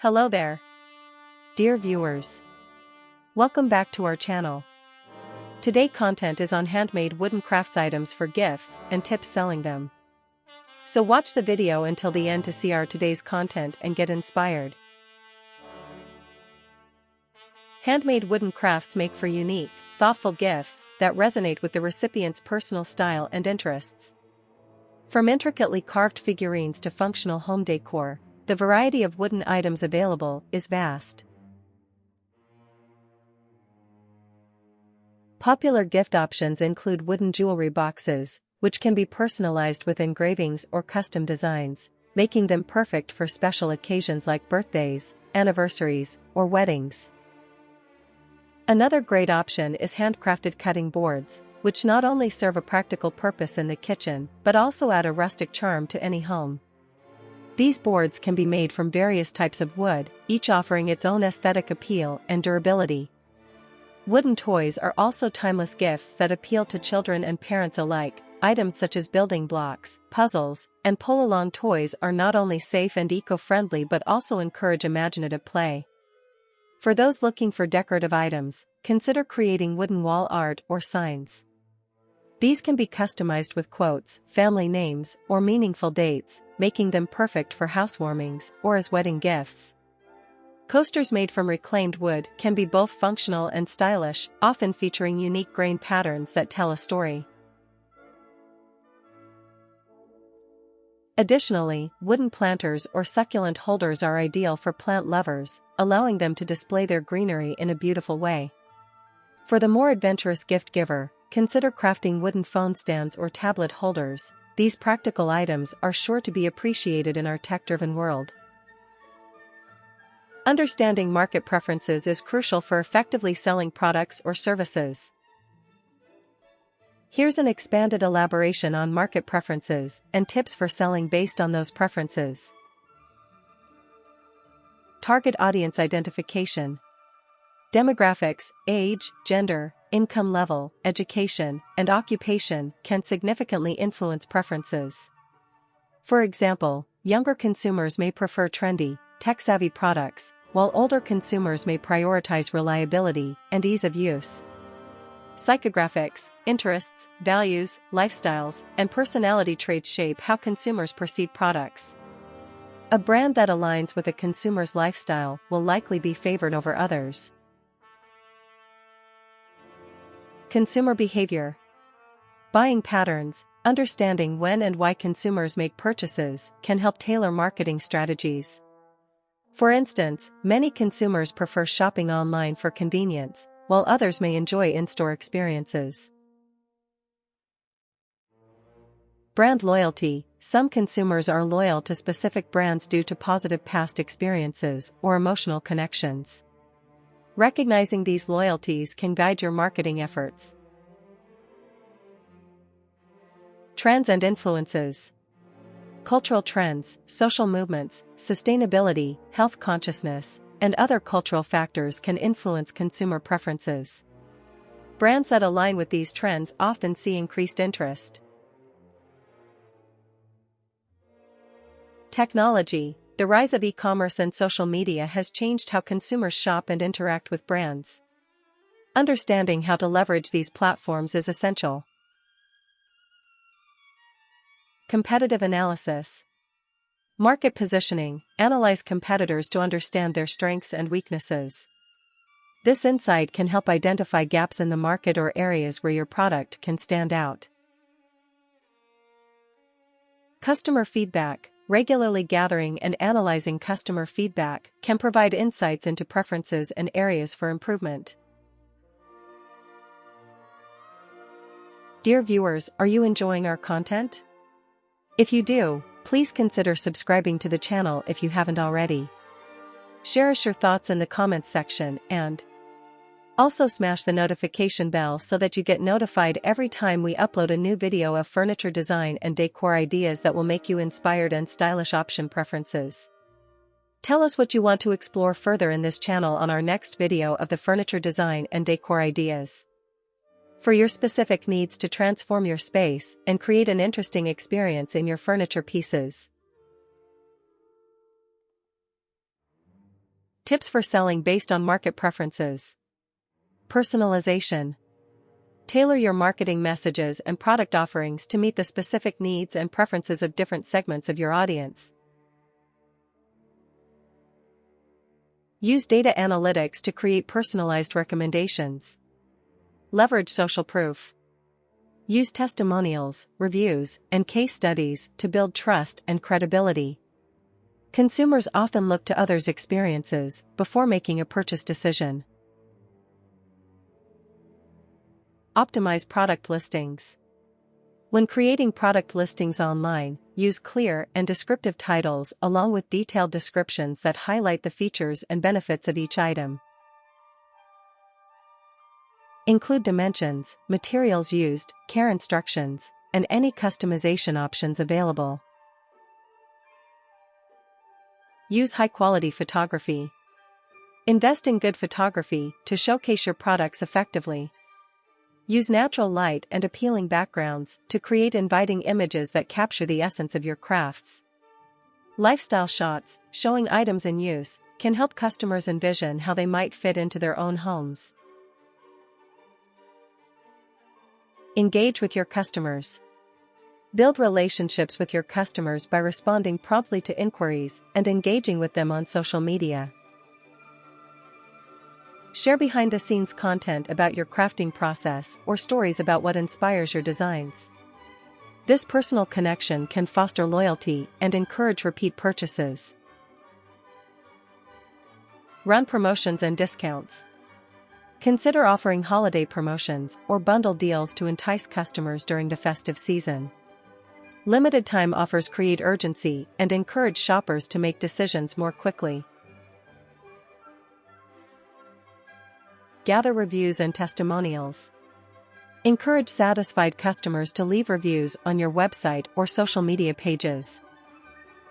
Hello there, dear viewers. Welcome back to our channel. Today content is on handmade wooden crafts items for gifts and tips selling them. So watch the video until the end to see our today's content and get inspired. Handmade wooden crafts make for unique, thoughtful gifts that resonate with the recipient's personal style and interests. From intricately carved figurines to functional home decor, the variety of wooden items available is vast. Popular gift options include wooden jewelry boxes, which can be personalized with engravings or custom designs, making them perfect for special occasions like birthdays, anniversaries, or weddings. Another great option is handcrafted cutting boards, which not only serve a practical purpose in the kitchen but also add a rustic charm to any home. These boards can be made from various types of wood, each offering its own aesthetic appeal and durability. Wooden toys are also timeless gifts that appeal to children and parents alike. Items such as building blocks, puzzles, and pull-along toys are not only safe and eco-friendly but also encourage imaginative play. For those looking for decorative items, consider creating wooden wall art or signs. These can be customized with quotes, family names, or meaningful dates, making them perfect for housewarmings or as wedding gifts. Coasters made from reclaimed wood can be both functional and stylish, often featuring unique grain patterns that tell a story. Additionally, wooden planters or succulent holders are ideal for plant lovers, allowing them to display their greenery in a beautiful way. For the more adventurous gift giver, consider crafting wooden phone stands or tablet holders. These practical items are sure to be appreciated in our tech-driven world. Understanding market preferences is crucial for effectively selling products or services. Here's an expanded elaboration on market preferences and tips for selling based on those preferences. Target audience identification. Demographics, age, gender, income level, education, and occupation can significantly influence preferences. For example, younger consumers may prefer trendy, tech-savvy products, while older consumers may prioritize reliability and ease of use. Psychographics, interests, values, lifestyles, and personality traits shape how consumers perceive products. A brand that aligns with a consumer's lifestyle will likely be favored over others. Consumer behavior. Buying patterns. Understanding when and why consumers make purchases can help tailor marketing strategies. For instance, many consumers prefer shopping online for convenience, while others may enjoy in-store experiences. Brand loyalty. Some consumers are loyal to specific brands due to positive past experiences or emotional connections. Recognizing these loyalties can guide your marketing efforts. Trends and influences. Cultural trends, social movements, sustainability, health consciousness, and other cultural factors can influence consumer preferences. Brands that align with these trends often see increased interest. Technology. The rise of e-commerce and social media has changed how consumers shop and interact with brands. Understanding how to leverage these platforms is essential. Competitive analysis. Market positioning. Analyze competitors to understand their strengths and weaknesses. This insight can help identify gaps in the market or areas where your product can stand out. Customer feedback. Regularly gathering and analyzing customer feedback can provide insights into preferences and areas for improvement. Dear viewers, are you enjoying our content? If you do, please consider subscribing to the channel if you haven't already. Share us your thoughts in the comments section and also smash the notification bell so that you get notified every time we upload a new video of furniture design and decor ideas that will make you inspired and stylish option preferences. Tell us what you want to explore further in this channel on our next video of the furniture design and decor ideas. For your specific needs to transform your space and create an interesting experience in your furniture pieces. Tips for selling based on market preferences. Personalization. Tailor your marketing messages and product offerings to meet the specific needs and preferences of different segments of your audience. Use data analytics to create personalized recommendations. Leverage social proof. Use testimonials, reviews, and case studies to build trust and credibility. Consumers often look to others' experiences before making a purchase decision. Optimize product listings. When creating product listings online, use clear and descriptive titles along with detailed descriptions that highlight the features and benefits of each item. Include dimensions, materials used, care instructions, and any customization options available. Use high-quality photography. Invest in good photography to showcase your products effectively. Use natural light and appealing backgrounds to create inviting images that capture the essence of your crafts. Lifestyle shots, showing items in use, can help customers envision how they might fit into their own homes. Engage with your customers. Build relationships with your customers by responding promptly to inquiries and engaging with them on social media. Share behind-the-scenes content about your crafting process or stories about what inspires your designs. This personal connection can foster loyalty and encourage repeat purchases. Run promotions and discounts. Consider offering holiday promotions or bundle deals to entice customers during the festive season. Limited-time offers create urgency and encourage shoppers to make decisions more quickly. Gather reviews and testimonials. Encourage satisfied customers to leave reviews on your website or social media pages.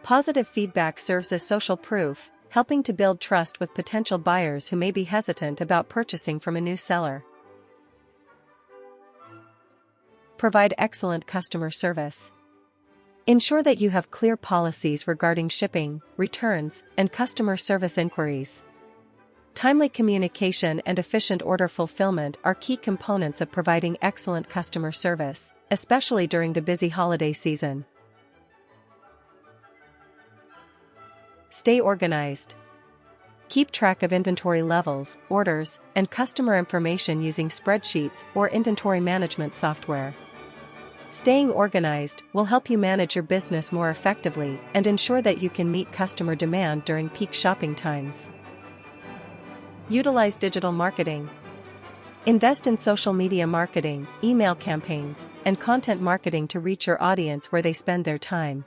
Positive feedback serves as social proof, helping to build trust with potential buyers who may be hesitant about purchasing from a new seller. Provide excellent customer service. Ensure that you have clear policies regarding shipping, returns, and customer service inquiries. Timely communication and efficient order fulfillment are key components of providing excellent customer service, especially during the busy holiday season. Stay organized. Keep track of inventory levels, orders, and customer information using spreadsheets or inventory management software. Staying organized will help you manage your business more effectively and ensure that you can meet customer demand during peak shopping times. Utilize digital marketing. Invest in social media marketing, email campaigns, and content marketing to reach your audience where they spend their time.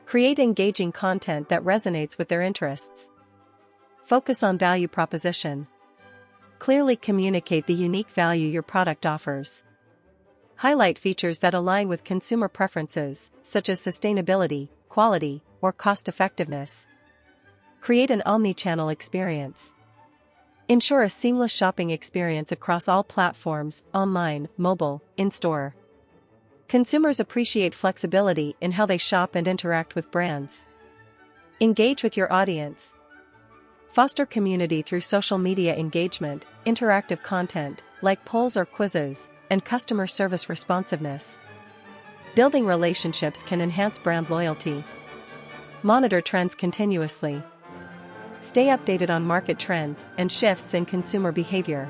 Create engaging content that resonates with their interests. Focus on value proposition. Clearly communicate the unique value your product offers. Highlight features that align with consumer preferences, such as sustainability, quality, or cost-effectiveness. Create an omni-channel experience. Ensure a seamless shopping experience across all platforms, online, mobile, in-store. Consumers appreciate flexibility in how they shop and interact with brands. Engage with your audience. Foster community through social media engagement, interactive content, like polls or quizzes, and customer service responsiveness. Building relationships can enhance brand loyalty. Monitor trends continuously. Stay updated on market trends and shifts in consumer behavior.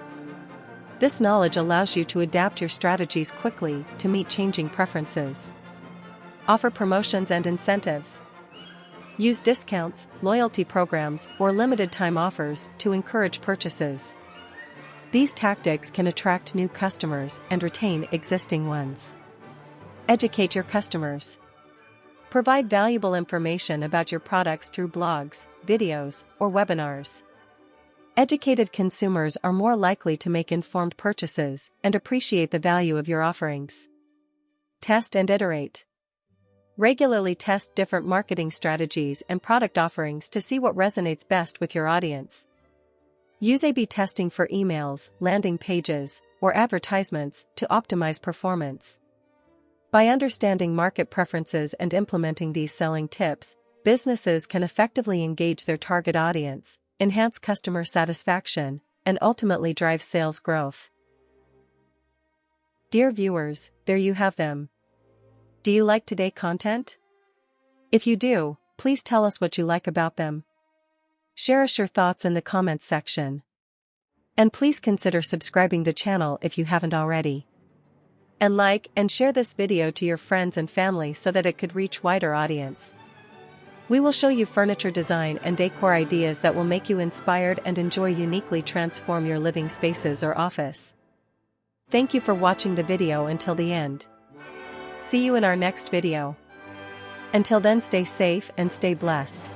This knowledge allows you to adapt your strategies quickly to meet changing preferences. Offer promotions and incentives. Use discounts, loyalty programs, or limited-time offers to encourage purchases. These tactics can attract new customers and retain existing ones. Educate your customers. Provide valuable information about your products through blogs, videos, or webinars. Educated consumers are more likely to make informed purchases and appreciate the value of your offerings. Test and iterate. Regularly test different marketing strategies and product offerings to see what resonates best with your audience. Use A/B testing for emails, landing pages, or advertisements to optimize performance. By understanding market preferences and implementing these selling tips, businesses can effectively engage their target audience, enhance customer satisfaction, and ultimately drive sales growth. Dear viewers, there you have them. Do you like today's content? If you do, please tell us what you like about them. Share us your thoughts in the comments section. And please consider subscribing the channel if you haven't already. And like and share this video to your friends and family so that it could reach wider audience. We will show you furniture design and decor ideas that will make you inspired and enjoy uniquely transform your living spaces or office. Thank you for watching the video until the end. See you in our next video. Until then, stay safe and stay blessed.